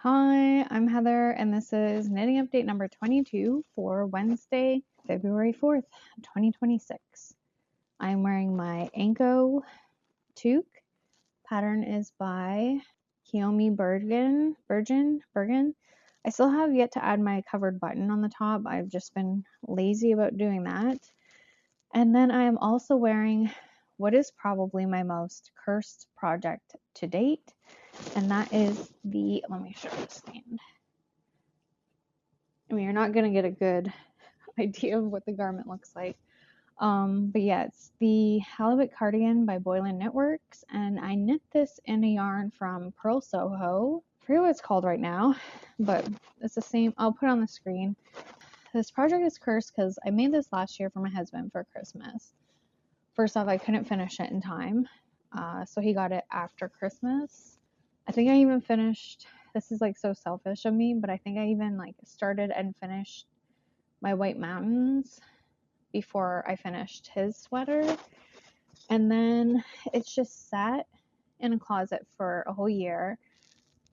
Hi, I'm Heather, and this is knitting update number 22 for Wednesday, February 4th, 2026. I'm wearing my Anko toque. Pattern is by Kiyomi Bergen. I still have yet to add my covered button on the top. I've just been lazy about doing that. And then I am also wearing what is probably my most cursed project to date, and that is let me show the stand. I mean, you're not going to get a good idea of what the garment looks like. But yeah, it's the Halibut cardigan by Boyland Knits, and I knit this in a yarn from Purl SoHo. I forget what it's called right now, but it's the same. I'll put it on the screen. This project is cursed because I made this last year for my husband for Christmas. First off, I couldn't finish it in time, so he got it after Christmas. I think I even finished, this is like so selfish of me, but I think I even like started and finished my White Mountains before I finished his sweater. And then it's just sat in a closet for a whole year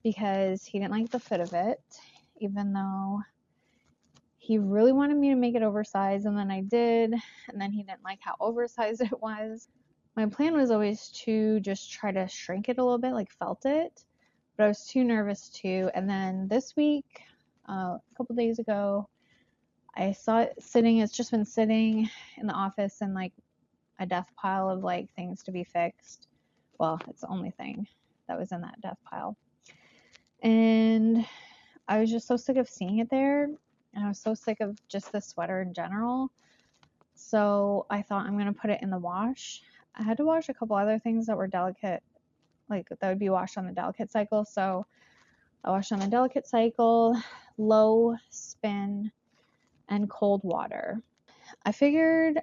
because he didn't like the fit of it, even though he really wanted me to make it oversized, and then I did, and then he didn't like how oversized it was. My plan was always to just try to shrink it a little bit, like felt it, but I was too nervous to. And then this week, a couple days ago, I saw it sitting. It's just been sitting in the office in like a death pile of like things to be fixed. Well, it's the only thing that was in that death pile. And I was just so sick of seeing it there, and I was so sick of just the sweater in general. So I thought I'm going to put it in the wash. I had to wash a couple other things that were delicate, like that would be washed on the delicate cycle. So I washed on the delicate cycle, low spin, and cold water. I figured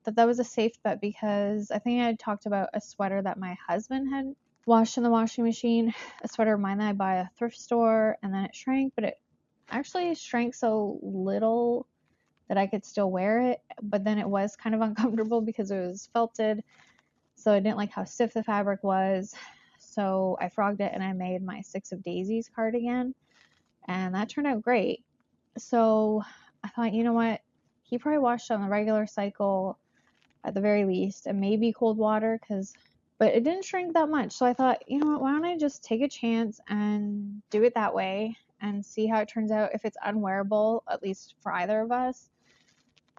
that was a safe bet because I think I had talked about a sweater that my husband had washed in the washing machine, a sweater of mine that I buy at a thrift store, and then it shrank, but it actually shrank so little that I could still wear it, but then it was kind of uncomfortable because it was felted, so I didn't like how stiff the fabric was. So I frogged it and I made my 6 of Daisies cardigan, and that turned out great. So I thought, you know what, he probably washed on the regular cycle at the very least, and maybe cold water, but it didn't shrink that much. So I thought, you know what, why don't I just take a chance and do it that way and see how it turns out. If it's unwearable, at least for either of us,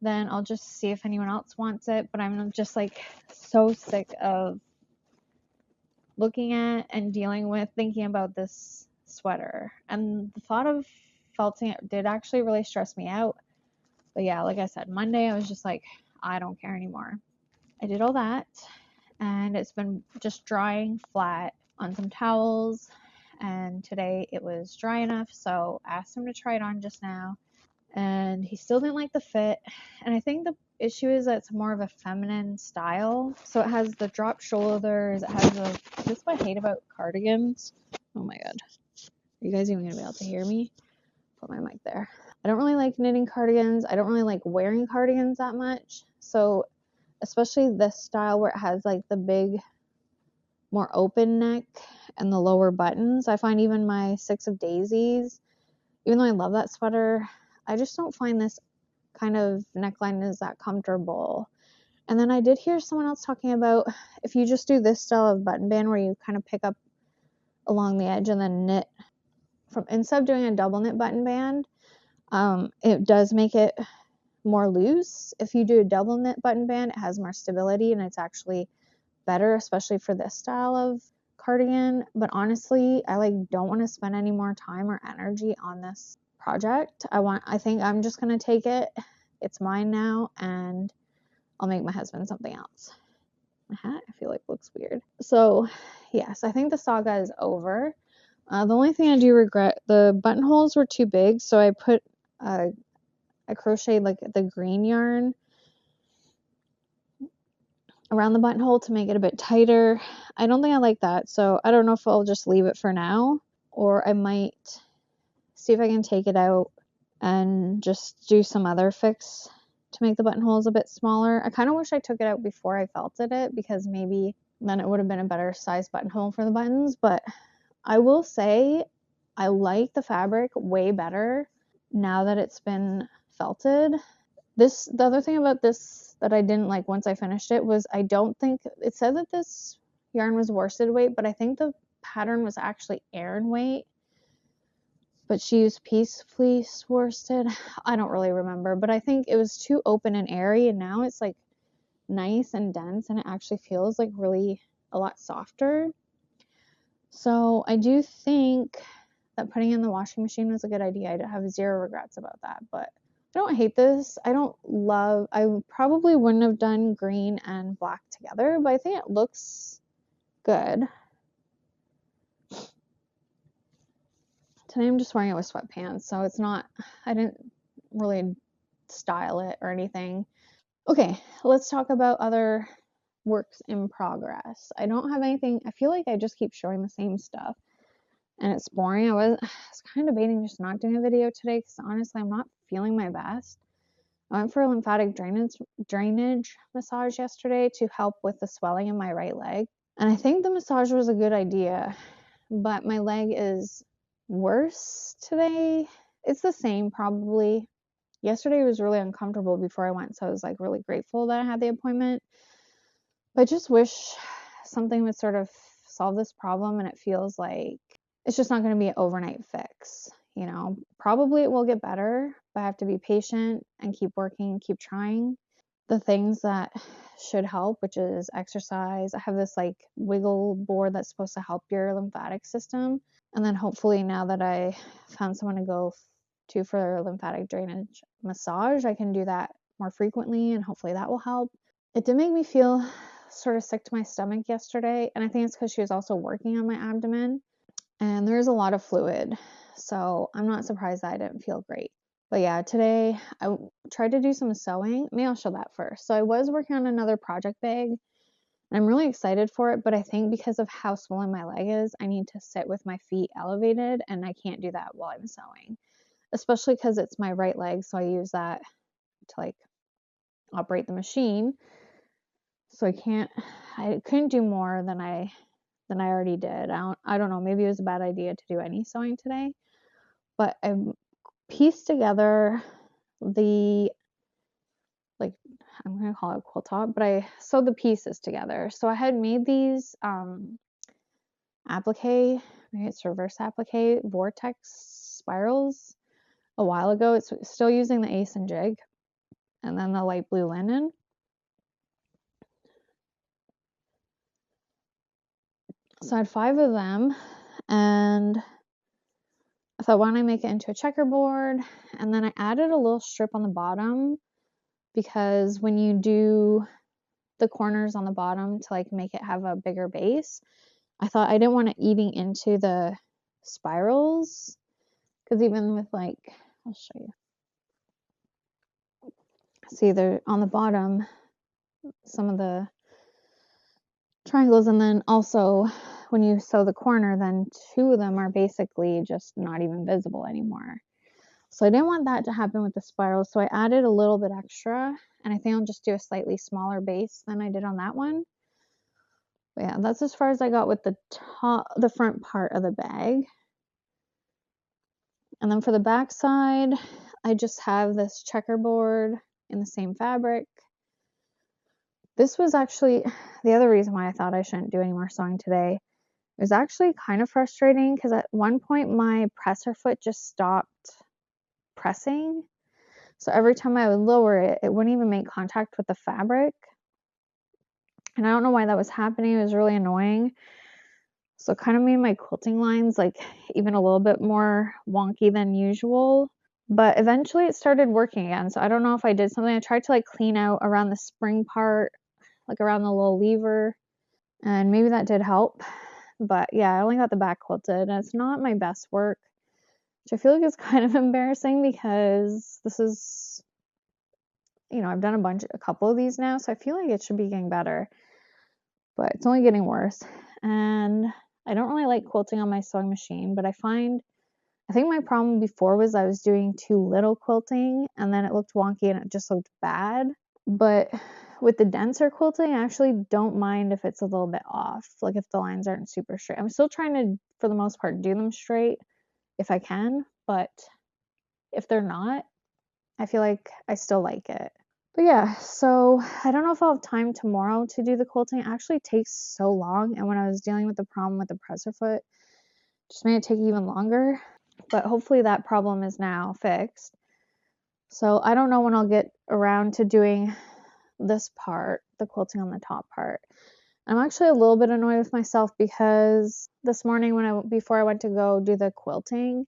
then I'll just see if anyone else wants it. But I'm just like so sick of looking at and dealing with thinking about this sweater, and the thought of felting it did actually really stress me out. But yeah, like I said, Monday I was just like, I don't care anymore. I did all that, and it's been just drying flat on some towels, and today it was dry enough, so I asked him to try it on just now, and he still didn't like the fit. And I think the issue is that it's more of a feminine style, so it has the drop shoulders, it has this is what I hate about cardigans. Oh my god, are you guys even gonna be able to hear me? Put my mic there. I don't really like knitting cardigans. I don't really like wearing cardigans that much, so especially this style where it has like the big, more open neck and the lower buttons. I find even my 6 of Daisies, even though I love that sweater, I just don't find this kind of neckline is that comfortable. And then I did hear someone else talking about if you just do this style of button band where you kind of pick up along the edge and then knit from, instead of doing a double knit button band, it does make it more loose. If you do a double knit button band, it has more stability and it's actually better, especially for this style of cardigan. But honestly, I don't want to spend any more time or energy on this project. I think I'm just gonna take it. It's mine now, and I'll make my husband something else. My hat, I feel like, looks weird. So yes, I think the saga is over. The only thing I do regret, the buttonholes were too big, so I put I crocheted like the green yarn around the buttonhole to make it a bit tighter. I don't think I like that, so I don't know if I'll just leave it for now, or I might see if I can take it out and just do some other fix to make the buttonholes a bit smaller. I kind of wish I took it out before I felted it, because maybe then it would have been a better size buttonhole for the buttons. But I will say, I like the fabric way better now that it's been felted. The other thing about this that I didn't like once I finished it was I don't think it said that this yarn was worsted weight, but I think the pattern was actually Aran weight. But she used piece fleece worsted. I don't really remember, but I think it was too open and airy, and now it's like nice and dense, and it actually feels like really a lot softer. So I do think that putting it in the washing machine was a good idea. I have zero regrets about that, but I don't hate this. I probably wouldn't have done green and black together, but I think it looks good. Today I'm just wearing it with sweatpants, so it's not, I didn't really style it or anything. Okay, let's talk about other works in progress. I don't have anything, I feel like I just keep showing the same stuff and it's boring. I was kind of debating just not doing a video today because honestly I'm not feeling my best. I went for a lymphatic drainage massage yesterday to help with the swelling in my right leg. And I think the massage was a good idea, but my leg is worse today. It's the same probably. Yesterday was really uncomfortable before I went, so I was like really grateful that I had the appointment. But I just wish something would sort of solve this problem, and it feels like it's just not going to be an overnight fix. You know, probably it will get better, but I have to be patient and keep working, keep trying. The things that should help, which is exercise. I have this like wiggle board that's supposed to help your lymphatic system. And then hopefully now that I found someone to go to for lymphatic drainage massage, I can do that more frequently and hopefully that will help. It did make me feel sort of sick to my stomach yesterday, and I think it's because she was also working on my abdomen. And there's a lot of fluid, so I'm not surprised that I didn't feel great. But yeah, today I tried to do some sewing. Maybe I'll show that first. So I was working on another project bag, and I'm really excited for it, but I think because of how swollen my leg is, I need to sit with my feet elevated, and I can't do that while I'm sewing, especially because it's my right leg, so I use that to like operate the machine. So I couldn't do more than I already did. I don't know, maybe it was a bad idea to do any sewing today, but I pieced together the, like, I'm gonna call it a quilt top, but I sewed the pieces together. So I had made these applique, maybe it's reverse applique vortex spirals a while ago. It's still using the ace and jig, and then the light blue linen. So I had 5 of them, and I thought, why don't I make it into a checkerboard? And then I added a little strip on the bottom, because when you do the corners on the bottom to like make it have a bigger base, I thought I didn't want it eating into the spirals, because even with like, I'll show you. See, they're on the bottom, some of the triangles, and then also when you sew the corner, then 2 of them are basically just not even visible anymore. So I didn't want that to happen with the spirals, so I added a little bit extra, and I think I'll just do a slightly smaller base than I did on that one. But yeah, that's as far as I got with the front part of the bag. And then for the back side, I just have this checkerboard in the same fabric. This was actually the other reason why I thought I shouldn't do any more sewing today. It was actually kind of frustrating because at one point my presser foot just stopped pressing. So every time I would lower it, it wouldn't even make contact with the fabric. And I don't know why that was happening. It was really annoying. So it kind of made my quilting lines like even a little bit more wonky than usual. But eventually it started working again. So I don't know if I did something. I tried to like clean out around the spring part, like around the little lever, and maybe that did help. But yeah, I only got the back quilted, and it's not my best work, which I feel like is kind of embarrassing because this is, you know, I've done a couple of these now, so I feel like it should be getting better, but it's only getting worse. And I don't really like quilting on my sewing machine, but I think my problem before was I was doing too little quilting, and then it looked wonky and it just looked bad. But with the denser quilting, I actually don't mind if it's a little bit off, like if the lines aren't super straight. I'm still trying to, for the most part, do them straight if I can, but if they're not, I feel like I still like it. But yeah, so I don't know if I'll have time tomorrow to do the quilting. It actually takes so long, and when I was dealing with the problem with the presser foot, it just made it take even longer. But hopefully that problem is now fixed. So I don't know when I'll get around to doing this part, the quilting on the top part. I'm actually a little bit annoyed with myself because this morning before I went to go do the quilting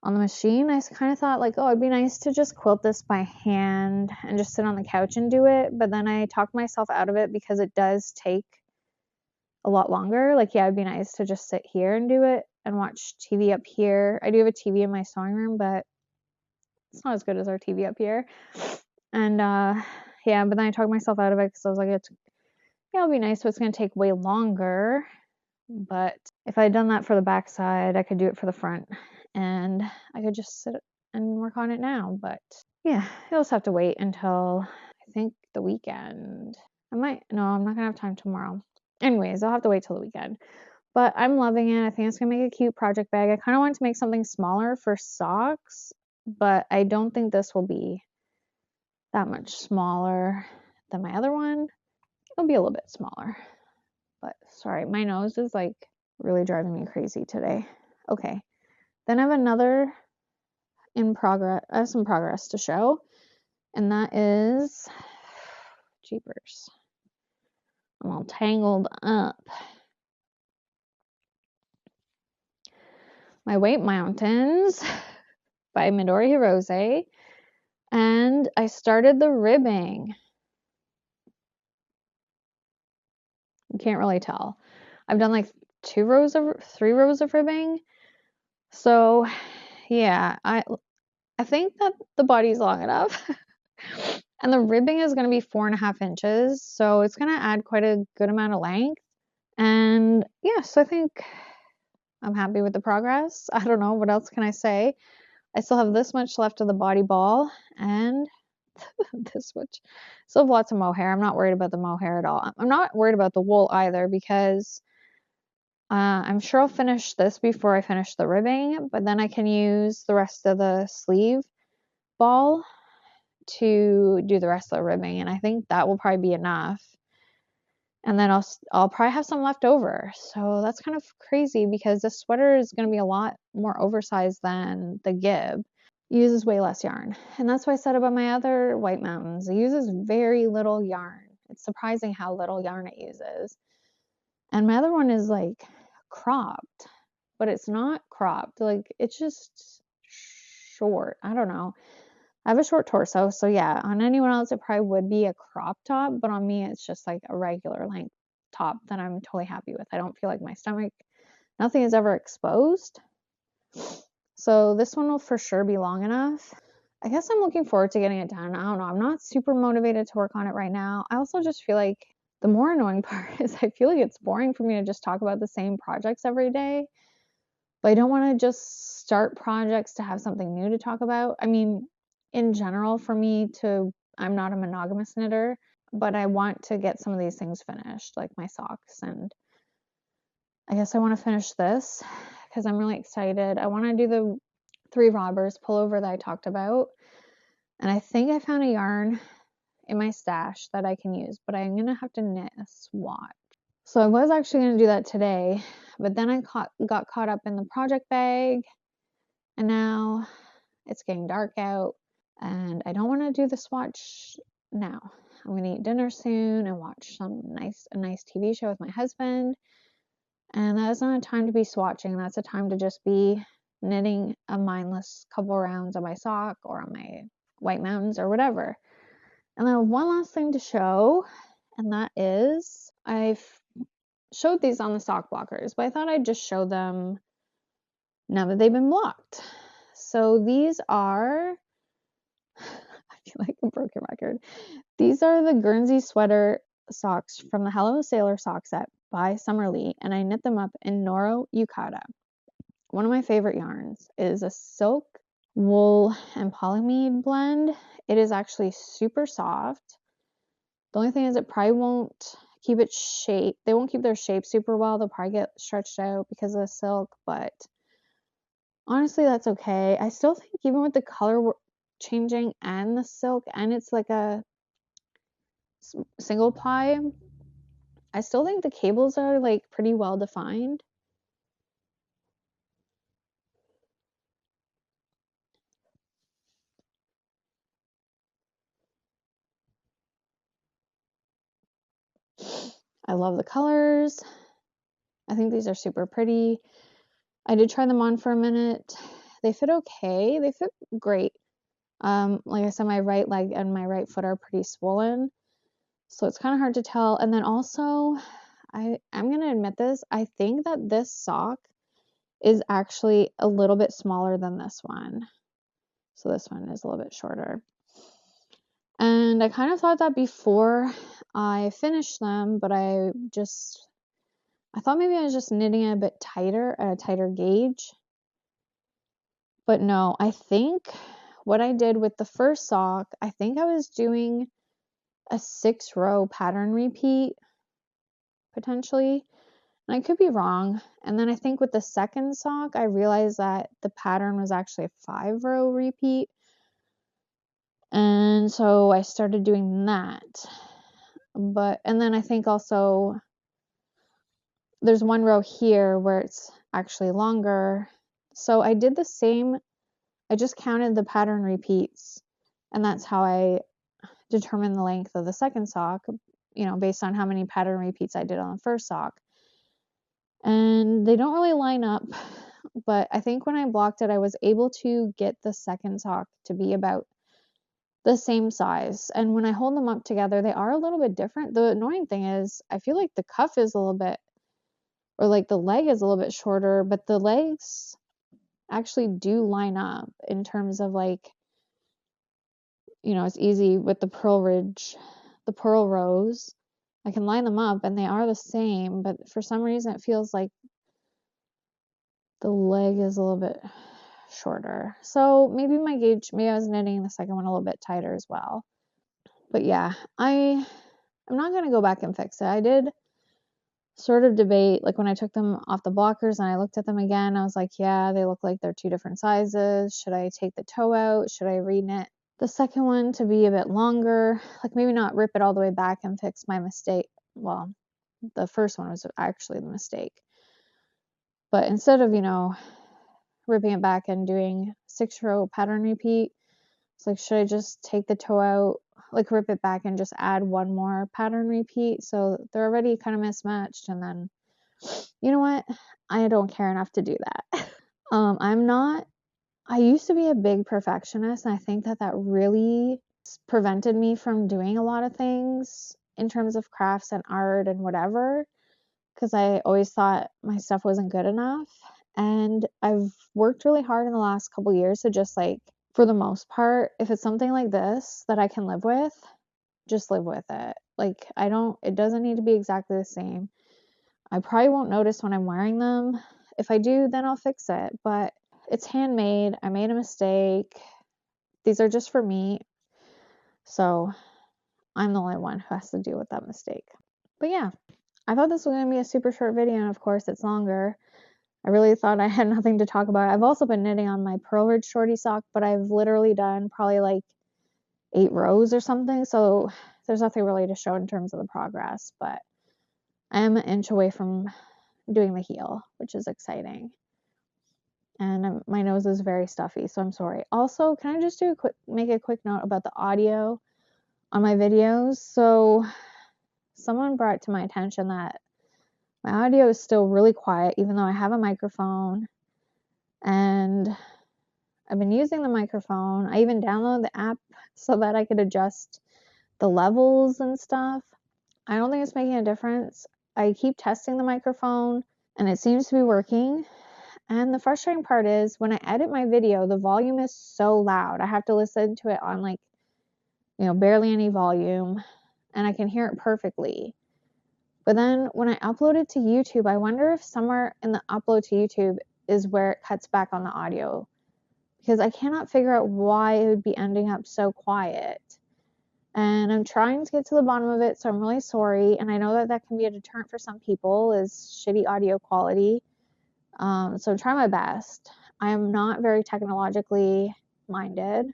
on the machine, I kind of thought like, oh, it'd be nice to just quilt this by hand and just sit on the couch and do it. But then I talked myself out of it because it does take a lot longer. Like, yeah, it'd be nice to just sit here and do it and watch TV up here. I do have a TV in my sewing room, but it's not as good as our TV up here. And yeah, but then I talked myself out of it because I was like, it'll be nice, but it's going to take way longer. But if I had done that for the back side, I could do it for the front, and I could just sit and work on it now. But yeah, you'll just have to wait until I think the weekend. No, I'm not gonna have time tomorrow. Anyways, I'll have to wait till the weekend. But I'm loving it. I think it's gonna make a cute project bag. I kind of wanted to make something smaller for socks, but I don't think this will be that much smaller than my other one. It'll be a little bit smaller. But sorry, my nose is like really driving me crazy today. Okay. Then I have another in progress. I have some progress to show, and that is jeepers. I'm all tangled up. My White Mountains by Midori Hirose, and I started the ribbing. You can't really tell. I've done like 3 rows of ribbing. So yeah, I think that the body's long enough. And the ribbing is going to be 4.5 inches, so it's going to add quite a good amount of length. And yeah, so I think I'm happy with the progress. I don't know, what else can I say? I still have this much left of the body ball and this much. Still have lots of mohair. I'm not worried about the mohair at all. I'm not worried about the wool either because I'm sure I'll finish this before I finish the ribbing, but then I can use the rest of the sleeve ball to do the rest of the ribbing, and I think that will probably be enough. And then I'll probably have some left over. So that's kind of crazy because this sweater is going to be a lot more oversized than the Gib. It uses way less yarn. And that's what I said about my other White Mountains. It uses very little yarn. It's surprising how little yarn it uses. And my other one is like cropped, but it's not cropped. Like, it's just short. I don't know. I have a short torso, so yeah, on anyone else it probably would be a crop top, but on me it's just like a regular length top that I'm totally happy with. I don't feel like my stomach, nothing is ever exposed. So this one will for sure be long enough. I guess I'm looking forward to getting it done. I don't know, I'm not super motivated to work on it right now. I also just feel like the more annoying part is I feel like it's boring for me to just talk about the same projects every day. But I don't want to just start projects to have something new to talk about. I mean, in general, for me I'm not a monogamous knitter, but I want to get some of these things finished, like my socks. And I guess I want to finish this because I'm really excited. I want to do the 3 robbers pullover that I talked about. And I think I found a yarn in my stash that I can use, but I'm going to have to knit a swatch. So I was actually going to do that today, but then I got caught up in the project bag, and now it's getting dark out, and I don't want to do the swatch now. I'm going to eat dinner soon and watch a nice TV show with my husband, and that is not a time to be swatching. That's a time to just be knitting a mindless couple rounds on my sock or on my White Mountains or whatever. And then one last thing to show, and that is I've showed these on the sock blockers, but I thought I'd just show them now that they've been blocked. So these are, I feel like a broken record. These are the Guernsey sweater socks from the Hello Sailor sock set by Summer Lee, and I knit them up in Noro Yukata. One of my favorite yarns is a silk, wool, and polyamide blend. It is actually super soft. The only thing is it probably won't keep its shape. They won't keep their shape super well. They'll probably get stretched out because of the silk, but honestly, that's okay. I still think even with the color changing and the silk, and it's like a single ply, I still think the cables are like pretty well defined. I love the colors. I think these are super pretty. I did try them on for a minute. They fit okay. They fit great. Like I said, my right leg and my right foot are pretty swollen, so it's kind of hard to tell. And then also, I'm gonna admit this, I think that this sock is actually a little bit smaller than this one. So this one is a little bit shorter. And I kind of thought that before I finished them, but I thought maybe I was just knitting a bit tighter at a tighter gauge. But no, I think what I did with the first sock, I think I was doing a 6-row pattern repeat, potentially. And I could be wrong. And then I think with the second sock, I realized that the pattern was actually a 5-row repeat. And so I started doing that. And then I think also there's one row here where it's actually longer. So I did the same, I just counted the pattern repeats, and that's how I determined the length of the second sock, based on how many pattern repeats I did on the first sock. And they don't really line up, but I think when I blocked it, I was able to get the second sock to be about the same size. And when I hold them up together, they are a little bit different. The annoying thing is I feel like the cuff is a little bit, or like the leg is a little bit shorter, but the legs actually do line up in terms of like, it's easy with the purl rows. I can line them up and they are the same, but for some reason it feels like the leg is a little bit shorter. So maybe I was knitting the second one a little bit tighter as well. But yeah, I'm not going to go back and fix it. I did sort of debate, like when I took them off the blockers and I looked at them again, I was like, yeah, they look like they're 2 different sizes. Should I take the toe out? Should I reknit the second one to be a bit longer? Like maybe not rip it all the way back and fix my mistake. Well, the first one was actually the mistake. But instead of, ripping it back and doing 6-row pattern repeat, it's like, should I just take the toe out, like rip it back and just add one more pattern repeat? So they're already kind of mismatched. And then, you know what? I don't care enough to do that. I used to be a big perfectionist, and I think that really prevented me from doing a lot of things in terms of crafts and art and whatever, because I always thought my stuff wasn't good enough. And I've worked really hard in the last couple years to just like, for the most part, if it's something like this that I can live with, just live with it. Like it doesn't need to be exactly the same. I probably won't notice when I'm wearing them. If I do, then I'll fix it. But it's handmade. I made a mistake. These are just for me. So I'm the only one who has to deal with that mistake. But yeah, I thought this was going to be a super short video, and of course it's longer. I really thought I had nothing to talk about. I've also been knitting on my Purl Ridge shorty sock, but I've literally done probably like 8 rows or something. So there's nothing really to show in terms of the progress, but I am an inch away from doing the heel, which is exciting. And my nose is very stuffy, so I'm sorry. Also, can I just make a quick note about the audio on my videos? So someone brought to my attention that my audio is still really quiet, even though I have a microphone. And I've been using the microphone. I even downloaded the app so that I could adjust the levels and stuff. I don't think it's making a difference. I keep testing the microphone and it seems to be working. And the frustrating part is when I edit my video, the volume is so loud. I have to listen to it on like, barely any volume, and I can hear it perfectly. But then when I upload it to YouTube, I wonder if somewhere in the upload to YouTube is where it cuts back on the audio, because I cannot figure out why it would be ending up so quiet. And I'm trying to get to the bottom of it, so I'm really sorry. And I know that can be a deterrent for some people, is shitty audio quality. So I'm trying my best. I am not very technologically minded.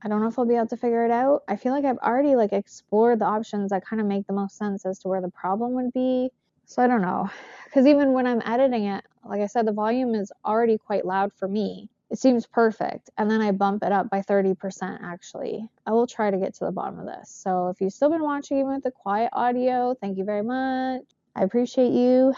I don't know if I'll be able to figure it out. I feel like I've already like explored the options that kind of make the most sense as to where the problem would be. So I don't know. Because even when I'm editing it, like I said, the volume is already quite loud for me. It seems perfect. And then I bump it up by 30% actually. I will try to get to the bottom of this. So if you've still been watching even with the quiet audio, thank you very much. I appreciate you.